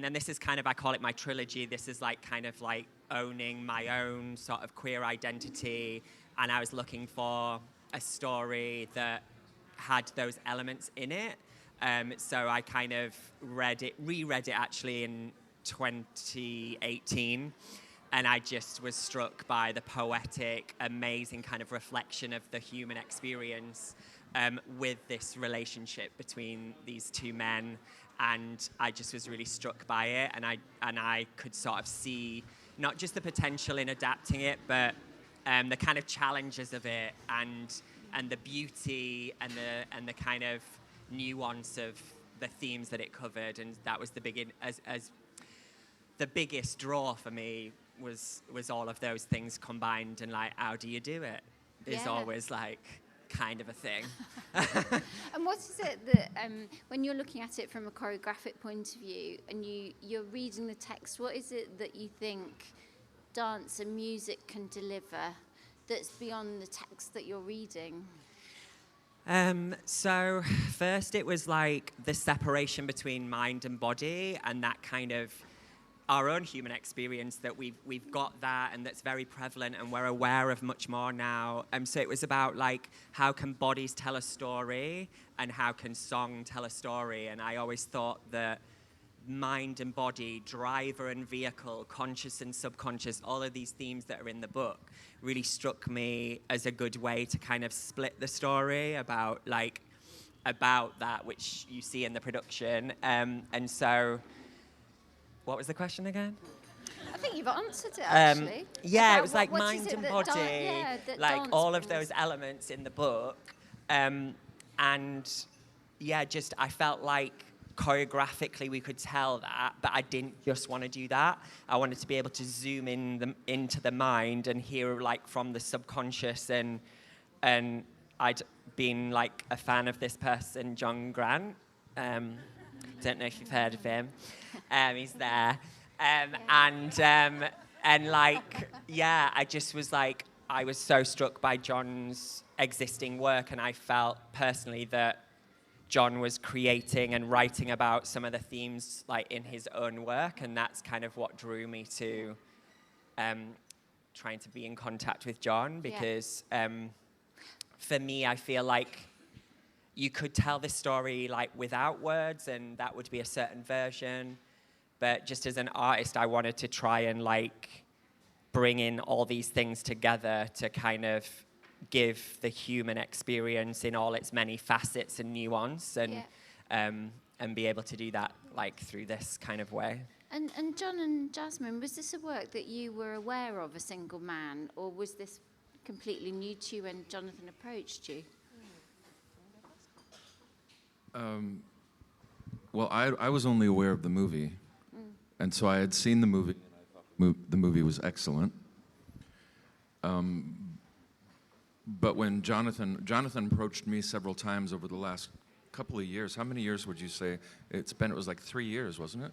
then this is kind of, I call it my trilogy. This is like kind of like owning my own sort of queer identity. And I was looking for a story that had those elements in it. So I kind of reread it actually in 2018. And I just was struck by the poetic, amazing kind of reflection of the human experience with this relationship between these two men. And I just was really struck by it. And I could sort of see not just the potential in adapting it, but the kind of challenges of it and the beauty and the kind of nuance of the themes that it covered. And that was the biggest draw for me was all of those things combined. And like, how do you do it is always like kind of a thing. And what is it that when you're looking at it from a choreographic point of view and you're reading the text, what is it that you think dance and music can deliver that's beyond the text that you're reading? So first it was like the separation between mind and body, and that kind of our own human experience that we've got that, and that's very prevalent and we're aware of much more now. So it was about like, how can bodies tell a story and how can song tell a story? And I always thought that mind and body, driver and vehicle, conscious and subconscious, all of these themes that are in the book really struck me as a good way to kind of split the story about that which you see in the production. And so, what was the question again? I think you've answered it, actually. Yeah, it was like mind and body, like all of those elements in the book. And yeah, just I felt like choreographically we could tell that, but I didn't just want to do that. I wanted to be able to zoom into the mind and hear like from the subconscious, and I'd been like a fan of this person, John Grant. Don't know if you've heard of him. He's there. And like, yeah, I just was like, I was so struck by John's existing work, and I felt personally that John was creating and writing about some of the themes like in his own work, and that's kind of what drew me to trying to be in contact with John, because for me, I feel like you could tell this story like without words, and that would be a certain version. But just as an artist, I wanted to try and like bring in all these things together to kind of give the human experience in all its many facets and nuance, and be able to do that like through this kind of way. And John and Jasmin, was this a work that you were aware of, A Single Man, or was this completely new to you when Jonathan approached you? Well, I was only aware of the movie, and so I had seen the movie, and I thought the movie was excellent. But when Jonathan approached me several times over the last couple of years. How many years would you say it's been? It was like 3 years, wasn't it?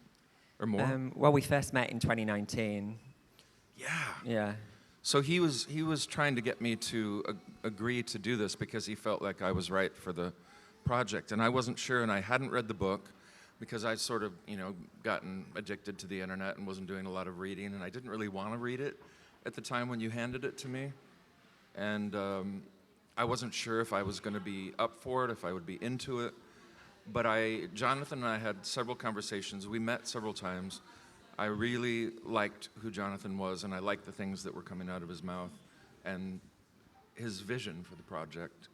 Or more? Well, we first met in 2019. Yeah. Yeah. So he was trying to get me to agree to do this because he felt like I was right for the project. And I wasn't sure, and I hadn't read the book because I'd sort of, gotten addicted to the internet and wasn't doing a lot of reading, and I didn't really want to read it at the time when you handed it to me. And I wasn't sure if I was going to be up for it, if I would be into it. But Jonathan and I had several conversations. We met several times. I really liked who Jonathan was, and I liked the things that were coming out of his mouth and his vision for the project.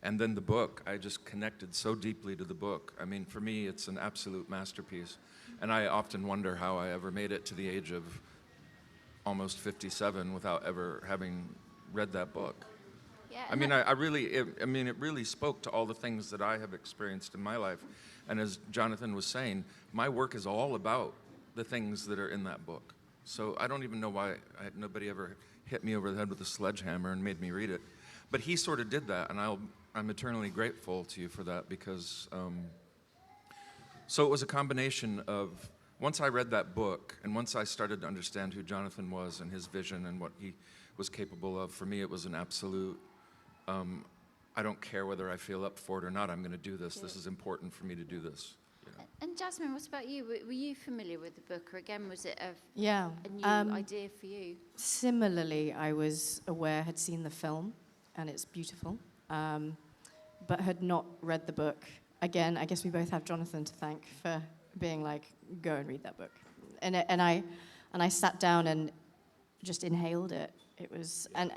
And then the book, I just connected so deeply to the book. I mean, for me, it's an absolute masterpiece. And I often wonder how I ever made it to the age of almost 57 without ever having read that book. Yeah, I mean, it really spoke to all the things that I have experienced in my life. And as Jonathan was saying, my work is all about the things that are in that book. So I don't even know why nobody ever hit me over the head with a sledgehammer and made me read it. But he sort of did that, and I'm eternally grateful to you for that because, so it was a combination of, once I read that book, and once I started to understand who Jonathan was and his vision and what he was capable of, for me it was an absolute, I don't care whether I feel up for it or not, I'm going to do this. This is important for me to do this. And Jasmin, what about you? Were you familiar with the book, or again, was it Yeah. a new idea for you? Similarly, I was aware, had seen the film, and it's beautiful, but had not read the book. Again, I guess we both have Jonathan to thank for being like, go and read that book. And I sat down and just inhaled it. It was, and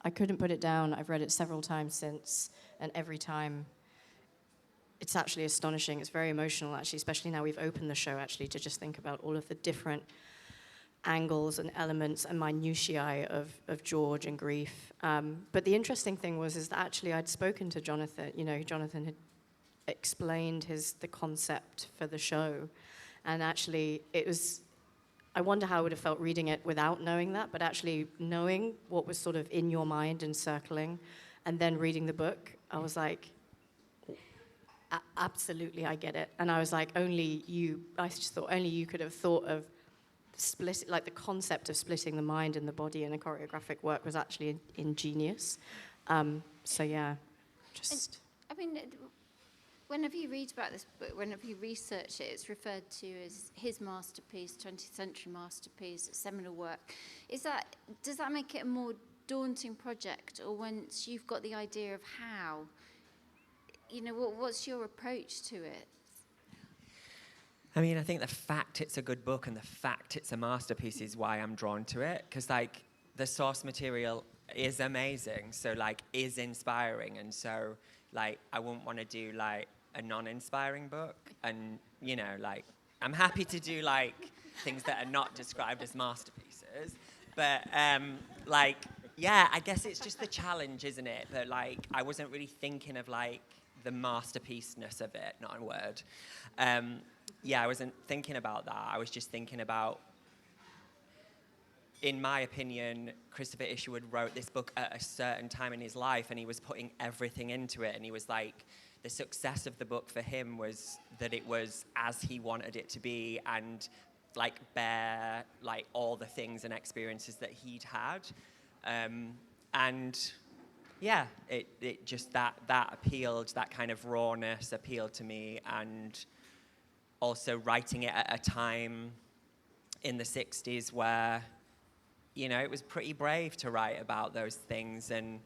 I couldn't put it down. I've read it several times since, and every time it's actually astonishing. It's very emotional, actually, especially now we've opened the show, actually, to just think about all of the different angles and elements and minutiae of George and grief. But the interesting thing is that actually I'd spoken to Jonathan. Jonathan had explained the concept for the show, and actually it was. I wonder how I would have felt reading it without knowing that, but actually knowing what was sort of in your mind and circling, and then reading the book, I was like, absolutely, I get it. And I was like, I just thought only you could have thought of like the concept of splitting the mind and the body in a choreographic work was actually ingenious. So yeah, just. And, I mean, whenever you read about this book, whenever you research it, it's referred to as his masterpiece, 20th century masterpiece, seminal work. Does that make it a more daunting project, or once you've got the idea of how, what's your approach to it? I mean, I think the fact it's a good book and the fact it's a masterpiece is why I'm drawn to it, because like the source material is amazing, so like is inspiring, and so like I wouldn't want to do like a non-inspiring book, and like I'm happy to do like things that are not described as masterpieces, but like yeah, I guess it's just the challenge, isn't it? That like I wasn't really thinking of like the masterpiece-ness of it, not a word. Yeah, I wasn't thinking about that. I was just thinking about, in my opinion, Christopher Isherwood wrote this book at a certain time in his life, and he was putting everything into it, and he was like, the success of the book for him was that it was as he wanted it to be, and like bear like all the things and experiences that he'd had. And yeah, it just that appealed, that kind of rawness appealed to me, and also writing it at a time in the 60s where, it was pretty brave to write about those things and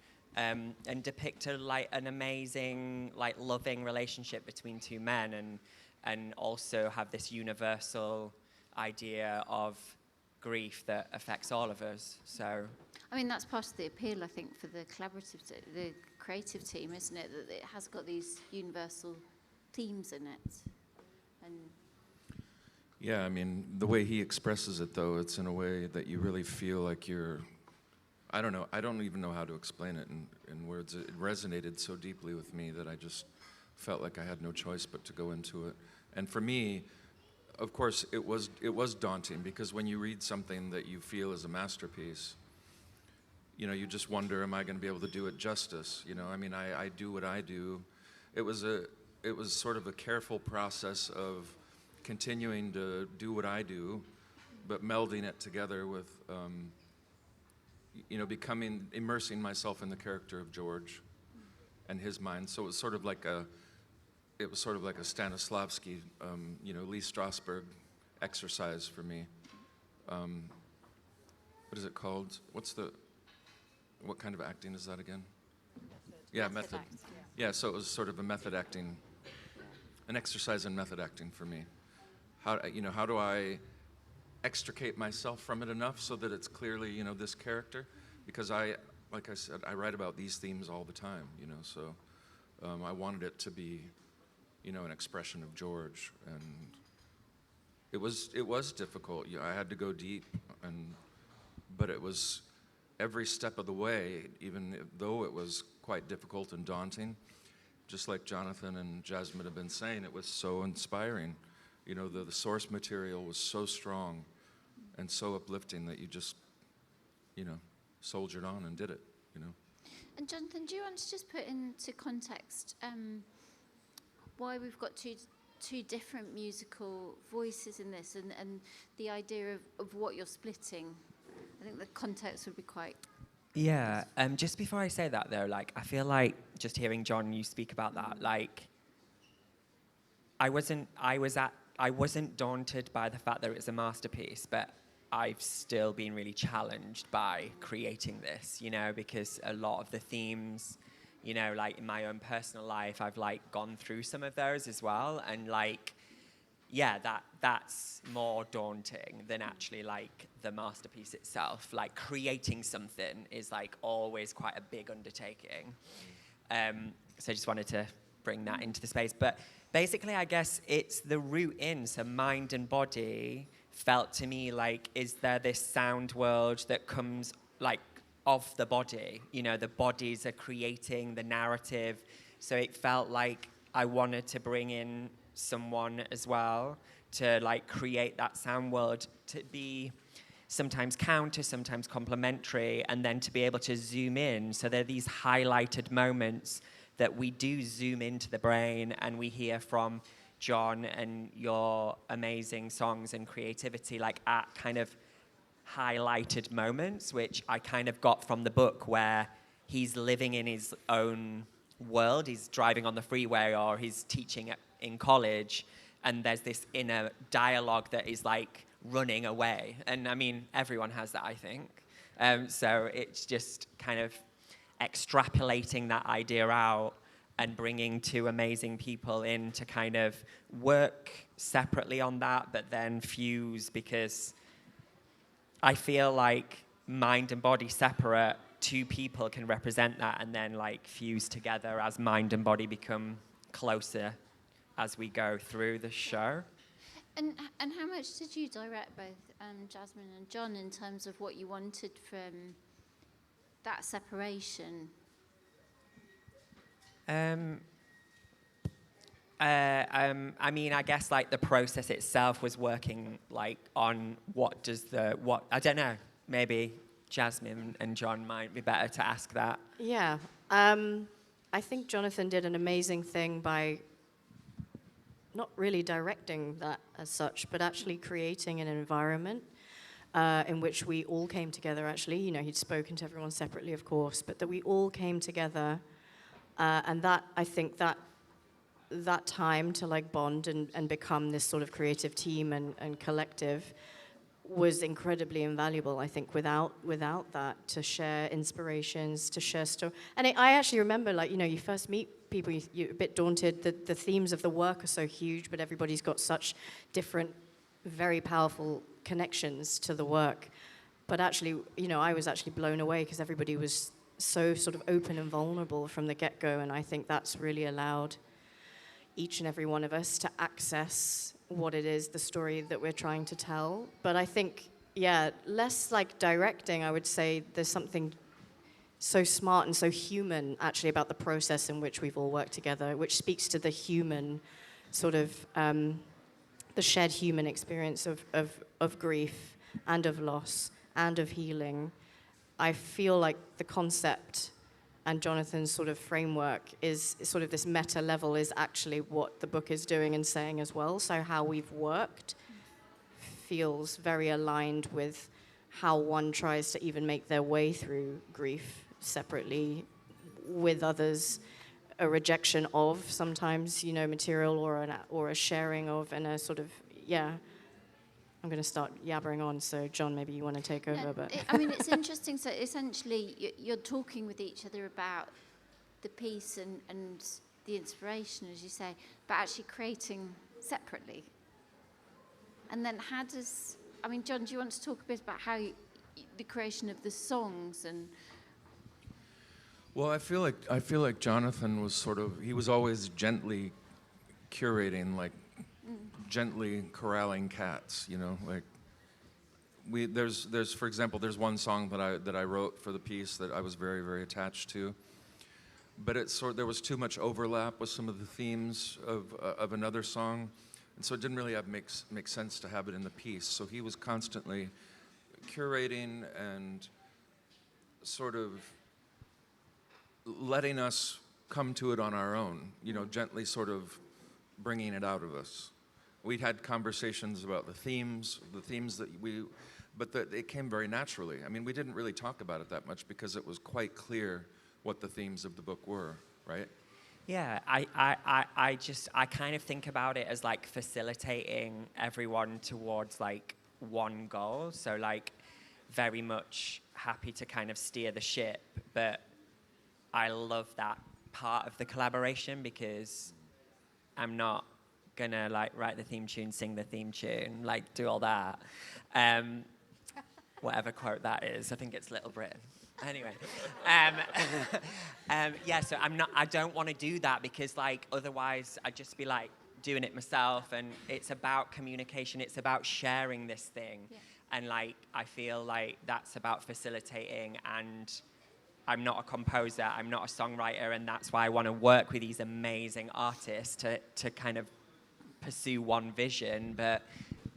depict an amazing, like, loving relationship between two men, and also have this universal idea of grief that affects all of us. So, I mean, that's part of the appeal, I think, for the the creative team, isn't it? That it has got these universal themes in it. And Yeah, I mean, the way he expresses it, though, it's in a way that you really feel like you're, I don't know, I don't even know how to explain it in words. It resonated so deeply with me that I just felt like I had no choice but to go into it. And for me, of course, it was daunting, because when you read something that you feel is a masterpiece, you just wonder, am I going to be able to do it justice? I mean, I do what I do. It was sort of a careful process of continuing to do what I do, but melding it together with, immersing myself in the character of George and his mind. So it was sort of like a Stanislavski, Lee Strasberg exercise for me. What is it called? What kind of acting is that again? Yeah, method. Yeah, so it was sort of a method acting, an exercise in method acting for me. How do I extricate myself from it enough so that it's clearly, this character? Because like I said, I write about these themes all the time, so I wanted it to be, an expression of George, and it was difficult. I had to go deep, but it was every step of the way, even though it was quite difficult and daunting, just like Jonathan and Jasmin have been saying, it was so inspiring. The source material was so strong and so uplifting that you just, soldiered on and did it, And Jonathan, do you want to just put into context why we've got two different musical voices in this, and the idea of what you're splitting? I think the context would be quite... Yeah, just before I say that, though, like, I feel like just hearing John, you speak about that, like, I wasn't daunted by the fact that it was a masterpiece, but I've still been really challenged by creating this, because a lot of the themes, like in my own personal life, I've like gone through some of those as well, and like, yeah, that's more daunting than actually like the masterpiece itself. Like creating something is like always quite a big undertaking. So I just wanted to bring that into the space. But basically, I guess it's the root in, so mind and body felt to me like, is there this sound world that comes like of the body? The bodies are creating the narrative. So it felt like I wanted to bring in someone as well to like create that sound world, to be sometimes counter, sometimes complementary, and then to be able to zoom in. So there are these highlighted moments that we do zoom into the brain, and we hear from John and your amazing songs and creativity, like at kind of highlighted moments, which I kind of got from the book, where he's living in his own world. He's driving on the freeway, or he's teaching in college, and there's this inner dialogue that is like running away. And I mean, everyone has that, I think. So it's just kind of extrapolating that idea out and bringing two amazing people in to kind of work separately on that, but then fuse, because I feel like mind and body separate, two people can represent that and then like fuse together as mind and body become closer as we go through the show. And how much did you direct both Jasmin and John in terms of what you wanted from that separation? I mean, I guess like the process itself was working like on what I don't know, maybe Jasmin and John might be better to ask that. Yeah. I think Jonathan did an amazing thing by not really directing that as such, but actually creating an environment in which we all came together, actually. He'd spoken to everyone separately, of course, but that we all came together. And that, I think that time to like bond and become this sort of creative team and collective was incredibly invaluable. I think without that, to share inspirations, to share stories. And I actually remember, like, you first meet people, you're a bit daunted. The themes of the work are so huge, but everybody's got such different, very powerful connections to the work. But actually, I was actually blown away because everybody was so sort of open and vulnerable from the get-go, and I think that's really allowed each and every one of us to access what it is, the story that we're trying to tell. But I think, yeah, less like directing, I would say there's something so smart and so human actually about the process in which we've all worked together, which speaks to the human sort of, the shared human experience of grief and of loss and of healing. I feel like the concept and Jonathan's sort of framework is sort of this meta level is actually what the book is doing and saying as well. So how we've worked feels very aligned with how one tries to even make their way through grief separately with others, a rejection of sometimes, material or a sharing of, and a sort of, yeah. I'm going to start yabbering on, so John, maybe you want to take over. But I mean, it's interesting. So essentially, you're talking with each other about the piece and the inspiration, as you say, but actually creating separately. And then John, do you want to talk a bit about how the creation of the songs and? Well, I feel like Jonathan was he was always gently curating, like gently corralling cats, like there's for example, there's one song that I wrote for the piece that I was very, very attached to, but there was too much overlap with some of the themes of another song, and so it didn't really make sense to have it in the piece. So he was constantly curating and sort of letting us come to it on our own, gently sort of bringing it out of us. We'd had conversations about the themes but it came very naturally. I mean, we didn't really talk about it that much because it was quite clear what the themes of the book were, right? Yeah, I kind of think about it as like facilitating everyone towards like one goal. So like very much happy to kind of steer the ship, but I love that part of the collaboration because I'm not gonna like write the theme tune, sing the theme tune, like do all that. Whatever quote that is, I think it's Little Britain. Anyway, yeah. So I don't want to do that because like otherwise I'd just be like doing it myself. And it's about communication. It's about sharing this thing, and like I feel like that's about facilitating. And I'm not a composer. I'm not a songwriter, and that's why I want to work with these amazing artists to kind of pursue one vision, but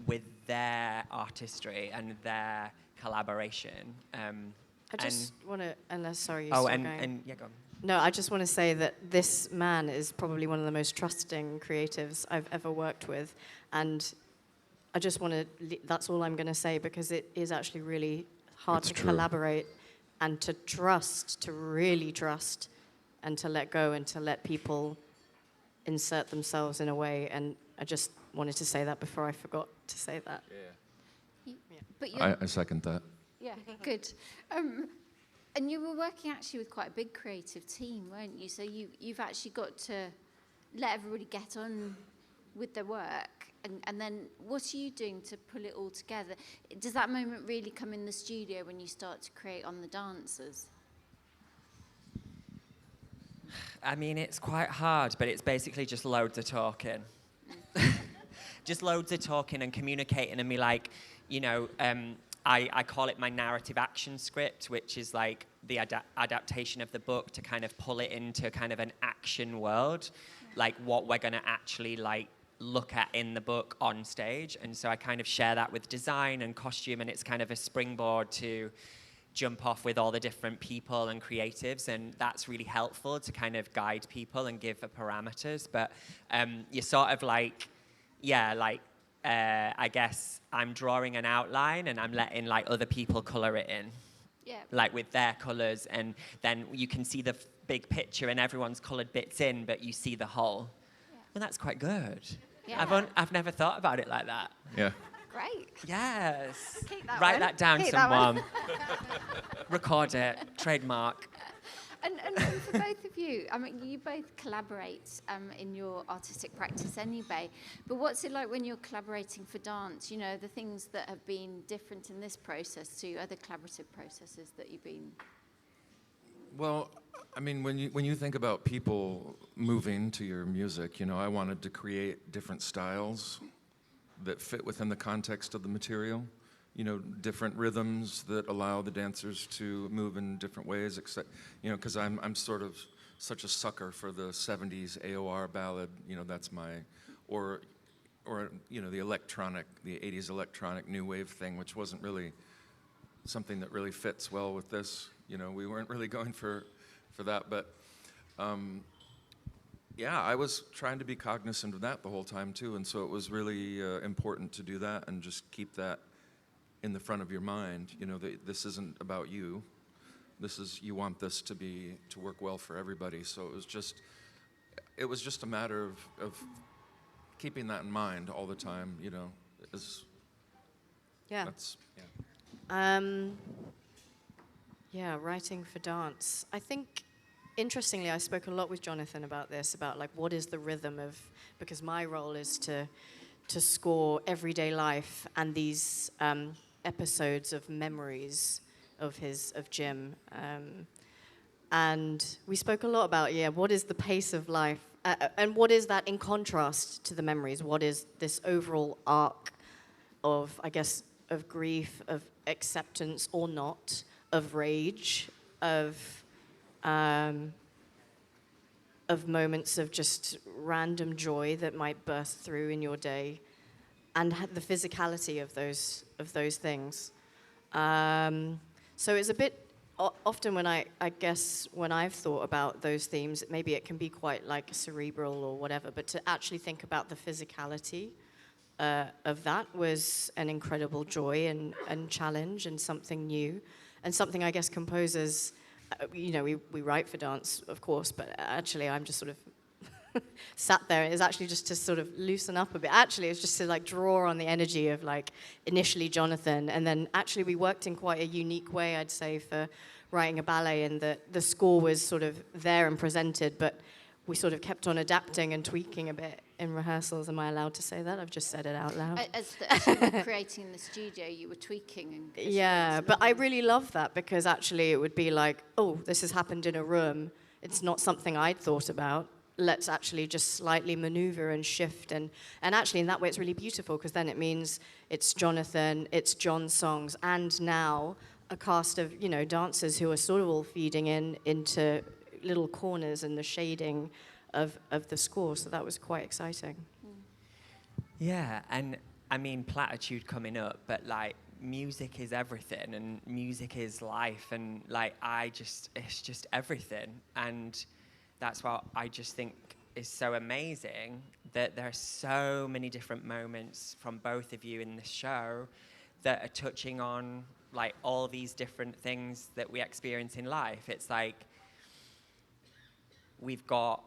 with their artistry and their collaboration. I just want to, unless, sorry, you're Oh, still going. and yeah, go on. No, I just want to say that this man is probably one of the most trusting creatives I've ever worked with. And I just want to, that's all I'm going to say, because it is actually really hard to collaborate and to trust, to really trust, and to let go and to let people insert themselves in a way. And I just wanted to say that before I forgot to say that. But I second that. yeah, good. And you were working actually with quite a big creative team, weren't you? So you've actually got to let everybody get on with their work. And then what are you doing to pull it all together? Does that moment really come in the studio when you start to create on the dancers? I mean, it's quite hard, but it's basically just loads of talking. Just loads of talking and communicating and be like, you know, I call it my narrative action script, which is like the adaptation of the book to kind of pull it into kind of an action world, like what we're going to actually like look at in the book on stage. And so I kind of share that with design and costume, and it's kind of a springboard to jump off with all the different people and creatives, and that's really helpful to kind of guide people and give the parameters. But you're sort of like, yeah, like I guess I'm drawing an outline and I'm letting like other people color it in, like with their colors, and then you can see the big picture and everyone's colored bits in, but you see the whole. Well, that's quite good. I've never thought about it like that. Yeah. Great. Yes. Keep that Write one. that down, Keep that one. someone. Record it. Trademark. And for both of you, I mean, you both collaborate in your artistic practice anyway, but what's it like when you're collaborating for dance? You know, the things that have been different in this process to other collaborative processes that you've been... Well, I mean, when you think about people moving to your music, you know, I wanted to create different styles that fit within the context of the material. You know, different rhythms that allow the dancers to move in different ways, except, you know, because I'm sort of such a sucker for the 70s AOR ballad, you know, that's my, or you know, the 80s electronic new wave thing, which wasn't really something that really fits well with this. You know, we weren't really going for that, but yeah, I was trying to be cognizant of that the whole time too, and so it was really important to do that and just keep that in the front of your mind. You know, this isn't about you. This is, you want this to work well for everybody. So it was just a matter of keeping that in mind all the time. You know, Yeah, writing for dance. I think, interestingly, I spoke a lot with Jonathan about this, about like what is the rhythm of, because my role is to score everyday life and these episodes of memories of Jim. And we spoke a lot about, what is the pace of life? And what is that in contrast to the memories? What is this overall arc of, I guess, of grief, of acceptance or not, of rage, of moments of just random joy that might burst through in your day, and the physicality of those things. So it's a bit often when I guess when I've thought about those themes, maybe it can be quite like cerebral or whatever, but to actually think about the physicality of that was an incredible joy and challenge and something new, and something I guess composers, you know, we write for dance, of course, but actually I'm just sort of sat there. It was actually just to sort of loosen up a bit. Actually, it was just to like draw on the energy of like initially Jonathan, and then actually we worked in quite a unique way, I'd say, for writing a ballet, and the score was sort of there and presented, but we sort of kept on adapting and tweaking a bit in rehearsals. Am I allowed to say that? I've just said it out loud. As you were creating in the studio, you were tweaking and Yeah, but I really love that, because actually it would be like, oh, this has happened in a room. It's not something I'd thought about. Let's actually just slightly maneuver and shift. And actually in that way it's really beautiful, because then it means it's Jonathan, it's John's songs, and now a cast of, you know, dancers who are sort of all feeding into little corners and the shading of the score. So that was quite exciting. Yeah, and I mean, platitude coming up, but like music is everything, and music is life, and like it's just everything. And that's what I just think is so amazing, that there are so many different moments from both of you in the show that are touching on like all these different things that we experience in life. It's like we've all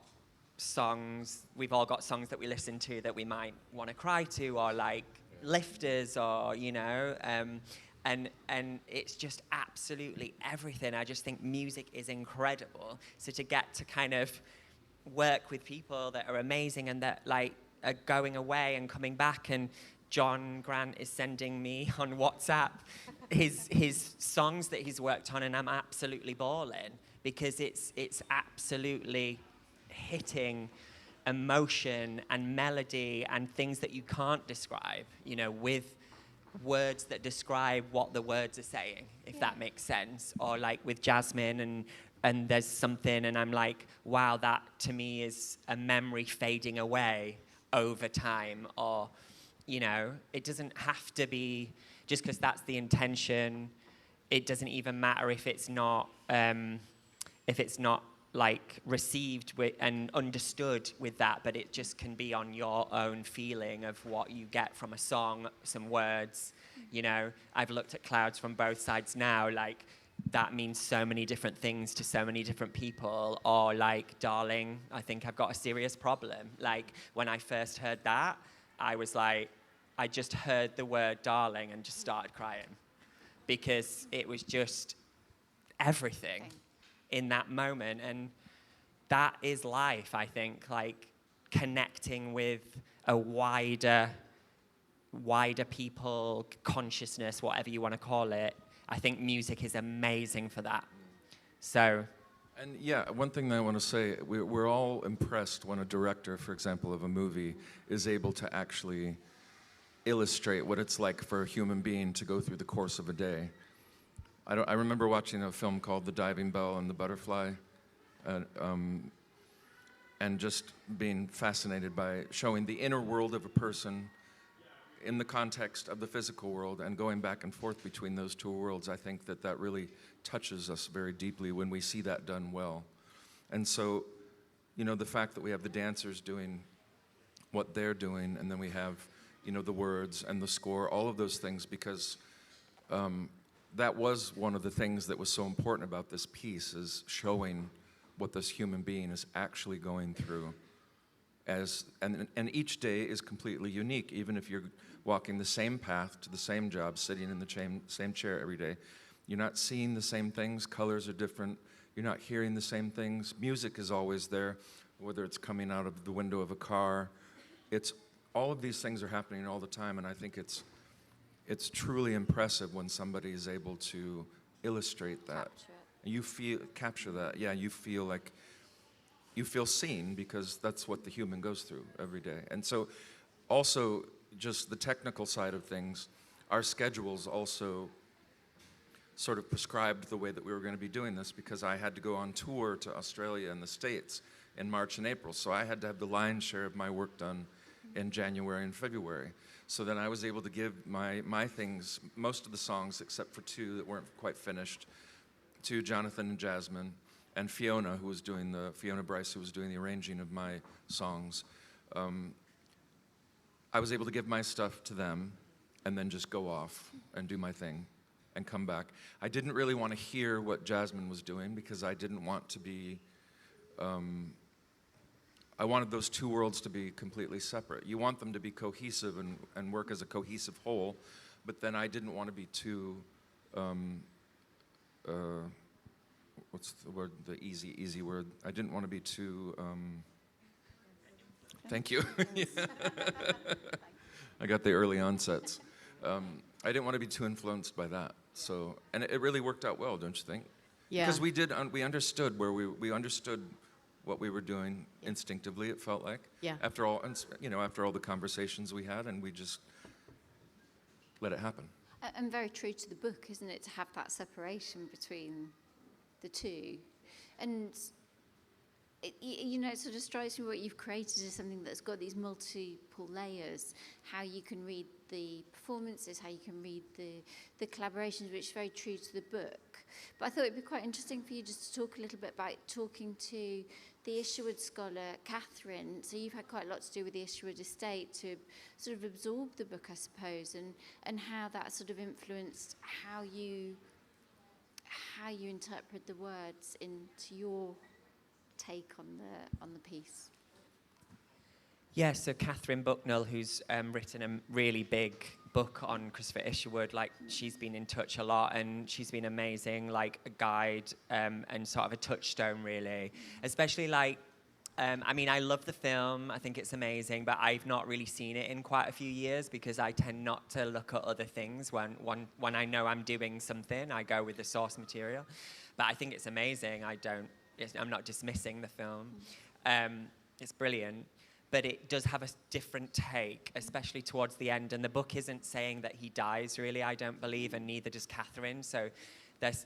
got songs that we listen to that we might want to cry to, or like lifters, or you know, and it's just absolutely everything. I just think music is incredible. So to get to kind of work with people that are amazing and that like are going away and coming back, and John Grant is sending me on WhatsApp his songs that he's worked on, and I'm absolutely bawling, because it's absolutely hitting emotion and melody and things that you can't describe, you know, with words that describe what the words are saying, if that makes sense. Or like with Jasmin, and there's something, and I'm like, wow, that to me is a memory fading away over time. Or, you know, it doesn't have to be, just because that's the intention, it doesn't even matter if it's not like received with and understood with that, but it just can be on your own feeling of what you get from a song, some words. You know, I've looked at Clouds from both sides now, like that means so many different things to so many different people. Or like Darling, I think I've got a serious problem. Like when I first heard that, I was like, I just heard the word darling and just started crying, because it was just everything in that moment. And that is life, I think, like connecting with a wider people consciousness, whatever you want to call it. I think music is amazing for that. So, and yeah, one thing that I want to say, we're all impressed when a director, for example, of a movie is able to actually illustrate what it's like for a human being to go through the course of a day. I remember watching a film called The Diving Bell and the Butterfly, and just being fascinated by showing the inner world of a person in the context of the physical world, and going back and forth between those two worlds. I think that really touches us very deeply when we see that done well. And so, you know, the fact that we have the dancers doing what they're doing, and then we have, you know, the words and the score, all of those things, because that was one of the things that was so important about this piece, is showing what this human being is actually going through. And each day is completely unique, even if you're walking the same path to the same job, sitting in the same chair every day. You're not seeing the same things, colors are different, you're not hearing the same things. Music is always there, whether it's coming out of the window of a car. All of these things are happening all the time, and I think it's truly impressive when somebody is able to illustrate that. Capture that. Yeah, you feel seen, because that's what the human goes through every day. And so also just the technical side of things, our schedules also sort of prescribed the way that we were going to be doing this, because I had to go on tour to Australia and the States in March and April. So I had to have the lion's share of my work done in January and February. So then I was able to give my things, most of the songs except for two that weren't quite finished, to Jonathan and Jasmin, and Fiona Bryce, who was doing the arranging of my songs. I was able to give my stuff to them and then just go off and do my thing and come back. I didn't really want to hear what Jasmin was doing, because I didn't want to be I wanted those two worlds to be completely separate. You want them to be cohesive and work as a cohesive whole, but then I didn't want to be too, what's the word, the easy word? I didn't want to be too, thank you. I got the early onsets. I didn't want to be too influenced by that. So, and it really worked out well, don't you think? Yeah. Because we understood where we understood what we were doing instinctively. It felt like. Yeah. After all, after all the conversations we had, and we just let it happen. And very true to the book, isn't it, to have that separation between the two, and it sort of strikes me what you've created is something that's got these multiple layers. How you can read the performances, how you can read the collaborations, which is very true to the book. But I thought it'd be quite interesting for you just to talk a little bit about talking to the Isherwood scholar, Catherine. So you've had quite a lot to do with the Isherwood estate to sort of absorb the book, I suppose, and how that sort of influenced how you interpret the words into your take on the piece. Yeah, so Catherine Bucknell, who's written a really big book on Christopher Isherwood, like she's been in touch a lot, and she's been amazing, like a guide and sort of a touchstone, really. Especially like, I love the film. I think it's amazing, but I've not really seen it in quite a few years because I tend not to look at other things when I know I'm doing something. I go with the source material, but I think it's amazing. I'm not dismissing the film. It's brilliant. But it does have a different take, especially towards the end. And the book isn't saying that he dies, really, I don't believe, and neither does Catherine. So there's,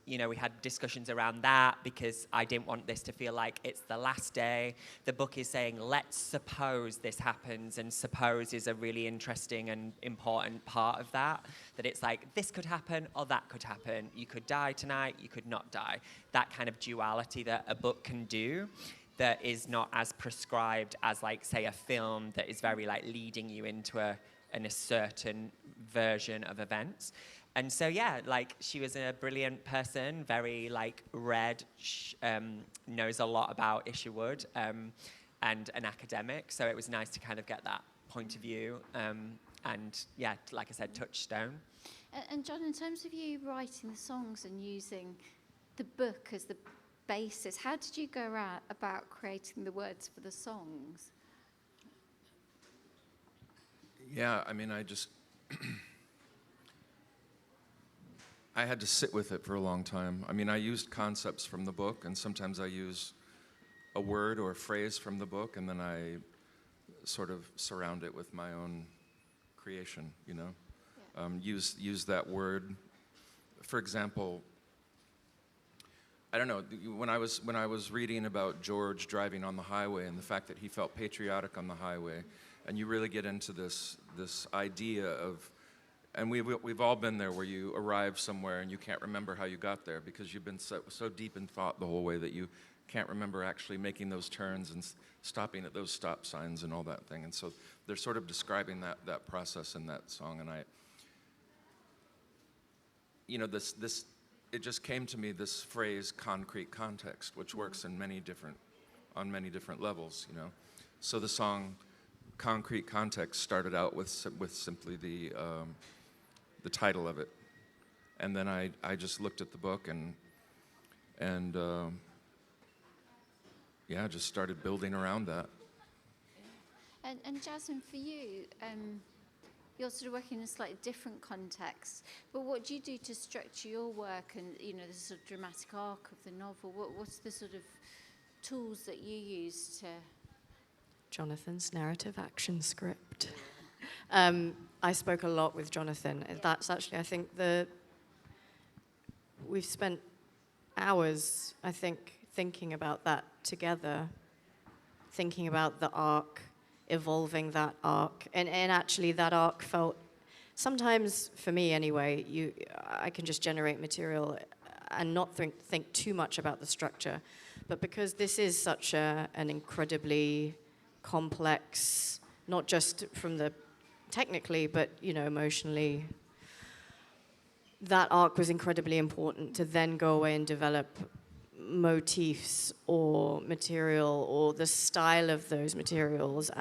we had discussions around that because I didn't want this to feel like it's the last day. The book is saying, let's suppose this happens, and suppose is a really interesting and important part of that. That it's like, this could happen or that could happen. You could die tonight, you could not die. That kind of duality that a book can do, that is not as prescribed as, like, say, a film that is very, like, leading you into a certain version of events. And so, yeah, like, she was a brilliant person, very, like, read, knows a lot about Isherwood, and an academic. So it was nice to kind of get that point of view. And, yeah, like I said, touchstone. And John, in terms of you writing the songs and using the book as the basis, how did you go about creating the words for the songs? Yeah, I just I had to sit with it for a long time. I used concepts from the book, and sometimes I use a word or a phrase from the book, and then I sort of surround it with my own creation, Yeah. Use that word. For example, I don't know, when I was reading about George driving on the highway and the fact that he felt patriotic on the highway, and you really get into this idea of, and we've all been there, where you arrive somewhere and you can't remember how you got there because you've been so deep in thought the whole way that you can't remember actually making those turns and stopping at those stop signs and all that thing. And so they're sort of describing that process in that song, and it just came to me, this phrase, concrete context, which works on many different levels, So the song Concrete Context started out with simply the title of it. And then I just looked at the book and just started building around that. And Jasmin, for you, you're sort of working in a slightly different context, but what do you do to structure your work and, the sort of dramatic arc of the novel? What's the sort of tools that you use to... Jonathan's narrative action script. I spoke a lot with Jonathan. Yeah. That's actually, I think, we've spent hours, I think, thinking about that together, thinking about the arc, evolving that arc, and actually that arc felt, sometimes for me anyway, I can just generate material and not think too much about the structure, but because this is such an incredibly complex, not just from the technically, but emotionally, that arc was incredibly important to then go away and develop motifs or material or the style of those materials.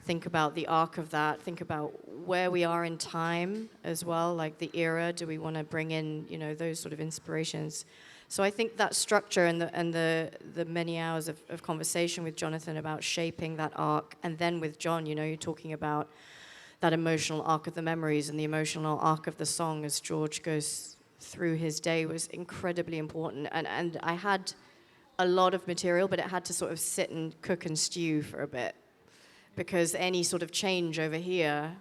Think about the arc of that. Think about where we are in time as well, like the era. Do we want to bring in, those sort of inspirations? So I think that structure and the many hours of conversation with Jonathan about shaping that arc, and then with John, you're talking about that emotional arc of the memories and the emotional arc of the song as George goes through his day was incredibly important. And I had a lot of material, but it had to sort of sit and cook and stew for a bit, because any sort of change over here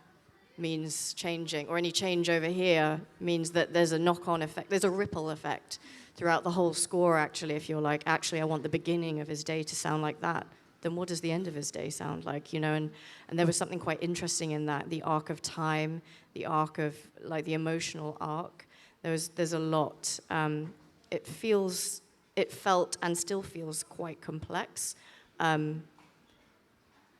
means changing, or any change over here means that there's a knock-on effect, there's a ripple effect throughout the whole score, actually. If you're like, actually, I want the beginning of his day to sound like that, then what does the end of his day sound like, And there was something quite interesting in that, the arc of time, the arc of, like, the emotional arc. There's a lot. It felt and still feels quite complex.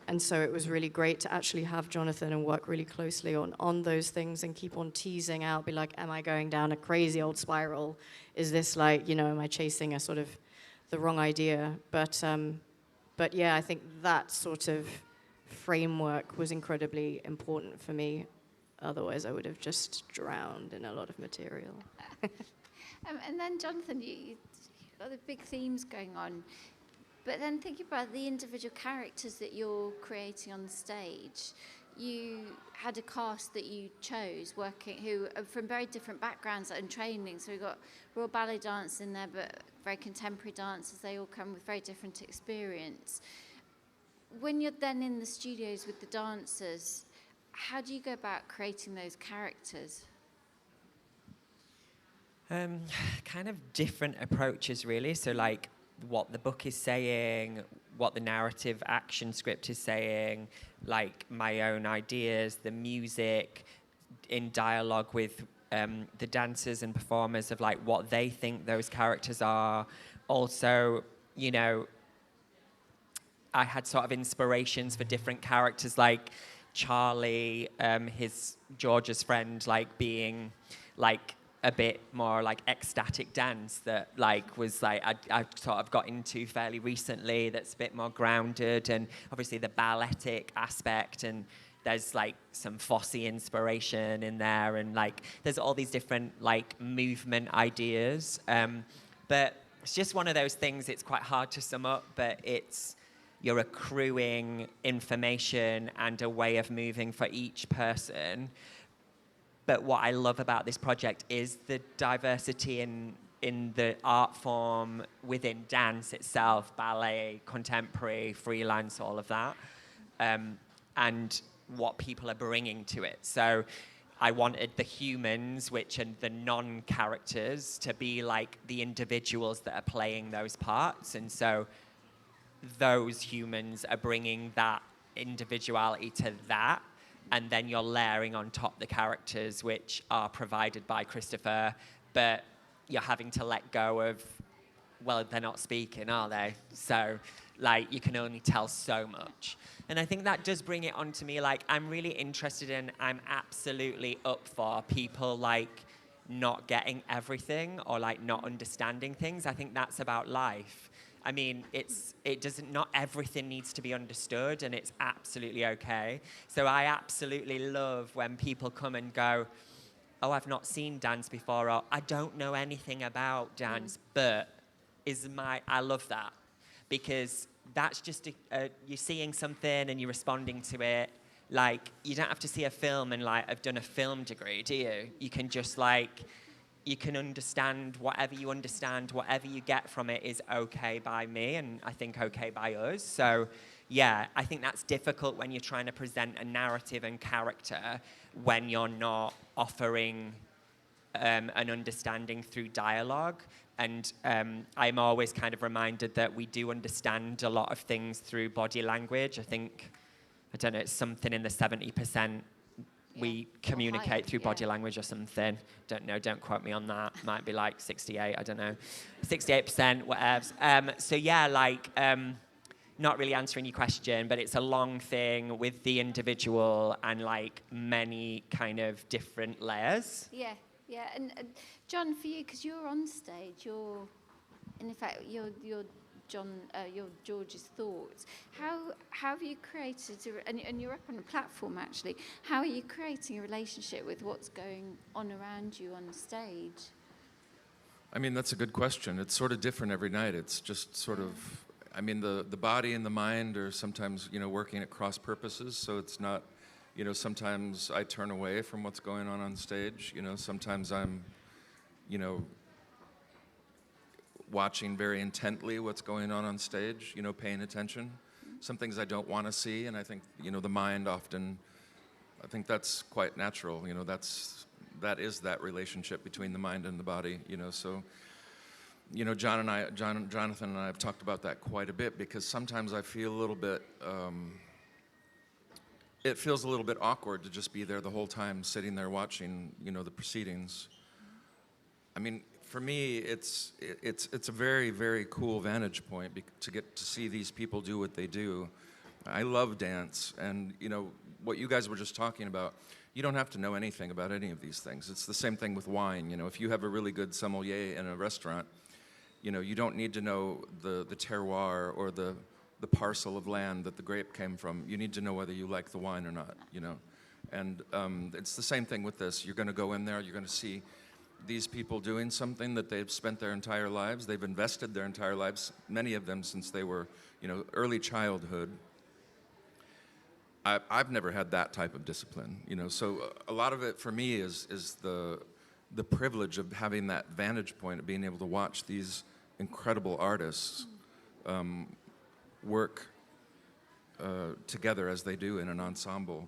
And so it was really great to actually have Jonathan and work really closely on those things and keep on teasing out, be like, am I going down a crazy old spiral? Is this like, am I chasing a sort of the wrong idea? But yeah, I think that sort of framework was incredibly important for me. Otherwise, I would have just drowned in a lot of material. And then, Jonathan, you've got the big themes going on. But then thinking about the individual characters that you're creating on the stage, you had a cast that you chose who are from very different backgrounds and training. So we've got Royal Ballet dance in there, but very contemporary dancers. They all come with very different experience. When you're then in the studios with the dancers, how do you go about creating those characters? Kind of different approaches, really. So, like, what the book is saying, what the narrative action script is saying, like my own ideas, the music, in dialogue with the dancers and performers of like what they think those characters are. Also, I had sort of inspirations for different characters, like Charlie, George's friend, like being like a bit more like ecstatic dance that like was like I sort of got into fairly recently, that's a bit more grounded, and obviously the balletic aspect, and there's like some Fosse inspiration in there, and like there's all these different like movement ideas, but it's just one of those things, it's quite hard to sum up, but you're accruing information and a way of moving for each person. But what I love about this project is the diversity in the art form within dance itself, ballet, contemporary, freelance, all of that, and what people are bringing to it. So I wanted the humans, which are the non-characters, to be like the individuals that are playing those parts. And so those humans are bringing that individuality to that. And then you're layering on top the characters, which are provided by Christopher, but you're having to let go of, well, they're not speaking, are they? So, like, you can only tell so much. And I think that does bring it on to me, like, I'm really interested in, I'm absolutely up for people, like, not getting everything or, like, not understanding things. I think that's about life. I mean, not everything needs to be understood, and it's absolutely okay. So I absolutely love when people come and go, oh, I've not seen dance before, or I don't know anything about dance, but I love that, because that's just, you're seeing something and you're responding to it. Like, you don't have to see a film and like, I've done a film degree, do you? You can just like, you can understand, whatever you get from it is okay by me, and I think okay by us. So, yeah, I think that's difficult when you're trying to present a narrative and character when you're not offering an understanding through dialogue. And I'm always kind of reminded that we do understand a lot of things through body language. I don't know, it's something in the 70%. We communicate through body language or something. Don't know, don't quote me on that. Might be like 68, I don't know. 68%, whatever. So yeah, like, not really answering your question, but it's a long thing with the individual and like many kind of different layers. Yeah. And John, for you, because you're on stage, you're and in fact, your George's thoughts. How have you created, and you're up on a platform actually, how are you creating a relationship with what's going on around you on the stage? I mean, that's a good question. It's sort of different every night. It's just sort of, I mean, the body and the mind are sometimes, working at cross purposes. So it's not, sometimes I turn away from what's going on stage. Sometimes I'm, watching very intently what's going on stage, paying attention. Some things I don't want to see, and I think, the mind often, I think that's quite natural. That is that relationship between the mind and the body, so, Jonathan and I have talked about that quite a bit, because sometimes I feel a little bit, it feels a little bit awkward to just be there the whole time, sitting there watching, the proceedings. I mean, for me, it's a very, very cool vantage point to get to see these people do what they do. I love dance, and what you guys were just talking about, you don't have to know anything about any of these things. It's the same thing with wine. If you have a really good sommelier in a restaurant, you don't need to know the terroir or the parcel of land that the grape came from. You need to know whether you like the wine or not, And it's the same thing with this. You're going to go in there, you're going to see these people doing something that they've spent their entire lives. They've invested their entire lives, many of them since they were, early childhood. I've never had that type of discipline, So a lot of it for me is the privilege of having that vantage point of being able to watch these incredible artists work together as they do in an ensemble.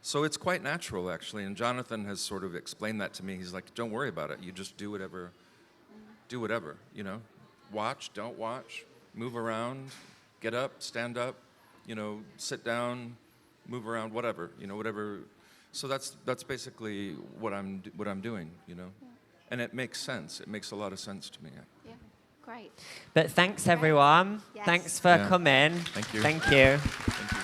So it's quite natural, actually, and Jonathan has sort of explained that to me. He's like, don't worry about it. You just do whatever, Watch, don't watch, move around, get up, stand up, sit down, move around, whatever, whatever. So that's basically what I'm doing, And it makes sense. It makes a lot of sense to me. Yeah, great. But thanks, everyone. Yes. Thanks for coming. Thank you. Thank you. Thank you.